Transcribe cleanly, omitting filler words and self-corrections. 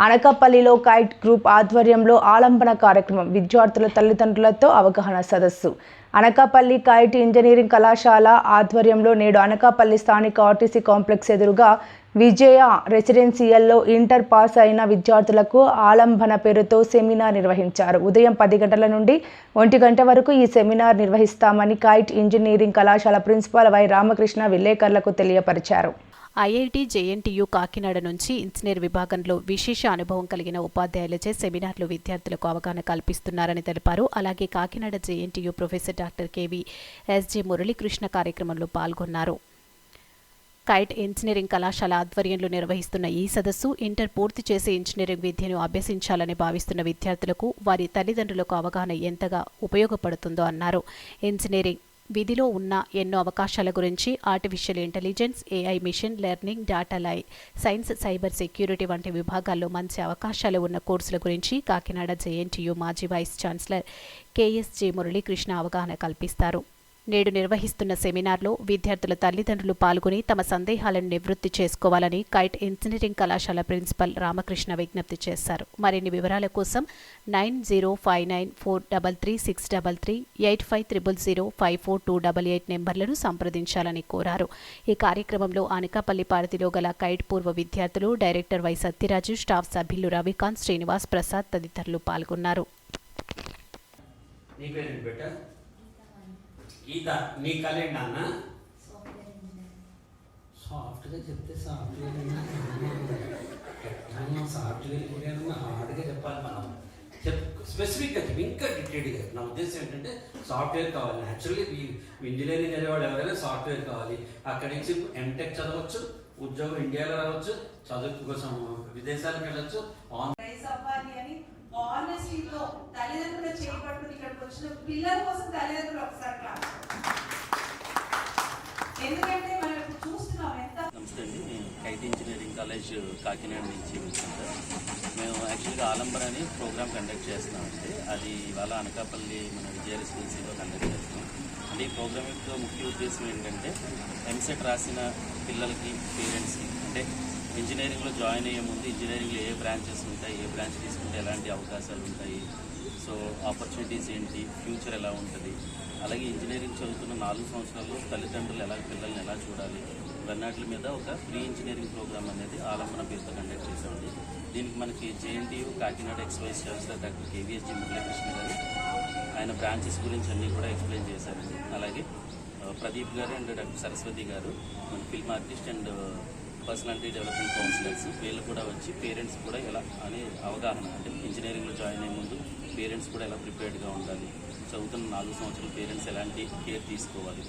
అనకాపల్లిలో kite group ఆధ్వర్యంలో ఆలంబన కార్యక్రమం, విద్యార్థుల తల్లిదండ్రులతో అవగాహన సదస్సు. అనకాపల్లి కైట్ ఇంజనీరింగ్ కళాశాల ఆధ్వర్యంలో నేడు అనకాపల్లి స్థానిక ఆర్టీసీ కాంప్లెక్స్ ఎదురుగా విజయ రెసిడెన్షియల్లో ఇంటర్ పాస్ అయిన విద్యార్థులకు ఆలంబన పేరుతో సెమినార్ నిర్వహించారు. ఉదయం 10 గంటల నుండి 1 గంట వరకు ఈ సెమినార్ నిర్వహిస్తామని కైట్ ఇంజనీరింగ్ కళాశాల ప్రిన్సిపాల్ వై రామకృష్ణ విలేకరులకు తెలియపరిచారు. ఐఐటి జేఎన్టీయూ కాకినాడ నుంచి ఇంజనీర్ విభాగంలో విశేష అనుభవం కలిగిన ఉపాధ్యాయులచే సెమినార్లు విద్యార్థులకు అవగాహన కల్పిస్తున్నారని తెలిపారు. అలాగే Kakinada JNTU professor doctor KV SJ Muralikrishna కార్యక్రమంలో పాల్గొన్నారు. కైట్ ఇంజనీరింగ్ కళాశాల ఆధ్వర్యంలో నిర్వహిస్తున్న ఈ సదస్సు ఇంటర్ పూర్తి చేసి ఇంజనీరింగ్ విద్యను అభ్యసించాలని భావిస్తున్న విద్యార్థులకు, వారి తల్లిదండ్రులకు అవగాహన ఎంతగా ఉపయోగపడుతుందో అన్నారు. ఇంజనీరింగ్ విధిలో ఉన్న ఎన్నో అవకాశాల గురించి, artificial intelligence, AI, machine learning, data science, cyber security వంటి విభాగాల్లో మంచి అవకాశాలు ఉన్న కోర్సుల గురించి కాకినాడ జేఎన్టీయూ మాజీ వైస్ ఛాన్సలర్ కేఎస్జే మురళీకృష్ణ అవగాహన కల్పిస్తారు. నేడు నిర్వహిస్తున్న సెమినార్లో విద్యార్థుల తల్లిదండ్రులు పాల్గొని తమ సందేహాలను నివృత్తి చేసుకోవాలని కైట్ ఇంజనీరింగ్ కళాశాల ప్రిన్సిపల్ రామకృష్ణ విజ్ఞప్తి చేశారు. మరిన్ని వివరాల కోసం 9059433633, 8500054288 నెంబర్లను సంప్రదించాలని కోరారు. ఈ కార్యక్రమంలో అనకాపల్లి పరిధిలో గల కైట్ పూర్వ విద్యార్థులు, డైరెక్టర్ వై సత్యరాజు, స్టాఫ్ సభ్యులు రవికాంత్, శ్రీనివాస్ ప్రసాద్ తదితరులు పాల్గొన్నారు. గీత, నీ కలేండి అన్న సాఫ్ట్గా చెప్తే సాఫ్ట్వేర్ హార్డ్గా చెప్పాలి. మనం స్పెసిఫిక్గా చెప్పి ఇంకా డీటెయిల్గా. నా ఉద్దేశం ఏంటంటే సాఫ్ట్వేర్ కావాలి. న్యాచురల్లీ ఇంజనీరింగ్ చదివేవాడు ఎవరైనా సాఫ్ట్వేర్ కావాలి. అక్కడి నుంచి ఎంటెక్ చదవచ్చు, ఉద్యోగం ఇండియాలో రావచ్చు, చదువు కోసం విదేశాలకు వెళ్ళచ్చు. ఆనెస్టీతో తల్లిదండ్రులు చేపట్టుకుని ఇక్కడికి వచ్చిన పిల్లల కోసం తల్లిదండ్రులు ఒకసారి క్లాస్. ఎందుకంటే మనం ఇప్పుడు చూస్తున్నాం ఎంత. నమస్తే అండి, నేను కైట్ ఇంజనీరింగ్ కాలేజ్ కాకినాడ నుంచి వచ్చాను. మేము యాక్చువల్గా ఆలంబర్ అని ప్రోగ్రామ్ కండక్ట్ చేస్తున్నామండి. అది ఇవాళ అనకాపల్లి మన విజయ రెసిడెన్సీలో కండక్ట్ చేస్తున్నాం. అంటే ఈ ప్రోగ్రామ్ యొక్క ముఖ్య ఉద్దేశం ఏంటంటే ఎంసెట్ రాసిన పిల్లలకి, పేరెంట్స్కి, అంటే ఇంజనీరింగ్లో జాయిన్ అయ్యే ముందు ఇంజనీరింగ్లో ఏ బ్రాంచెస్ ఉంటాయి, ఏ బ్రాంచ్ తీసుకుంటే ఎలాంటి అవకాశాలు ఉంటాయి, సో ఆపర్చునిటీస్ ఏంటి, ఫ్యూచర్ ఎలా ఉంటుంది, అలాగే ఇంజనీరింగ్ చదువుతున్న 4 సంవత్సరాల్లో తల్లిదండ్రులు పిల్లల్ని ఎలా చూడాలి, ఇవన్నిటి మీద ఒక ప్రీ ఇంజనీరింగ్ ప్రోగ్రామ్ అనేది ఆలంబన పేరుతో కండక్ట్ చేసామండి. దీనికి మనకి JNTU Kakinada X-vice chancellor doctor కేవీఎస్జీ Muralikrishna గారు ఆయన బ్రాంచెస్ గురించి అన్నీ కూడా ఎక్స్ప్లెయిన్ చేశారండి. అలాగే ప్రదీప్ గారు అండ్ డాక్టర్ సరస్వతి గారు మన film artist and personality development counsellors, వీళ్ళు కూడా వచ్చి పేరెంట్స్ కూడా ఎలా అనే అవగాహన, అంటే ఇంజనీరింగ్లో జాయిన్ అయ్యే ముందు పేరెంట్స్ కూడా ఎలా ప్రిపేర్డ్గా ఉండాలి, చదువుతున్న 4 సంవత్సరాలు పేరెంట్స్ ఎలాంటి కేర్ తీసుకోవాలి,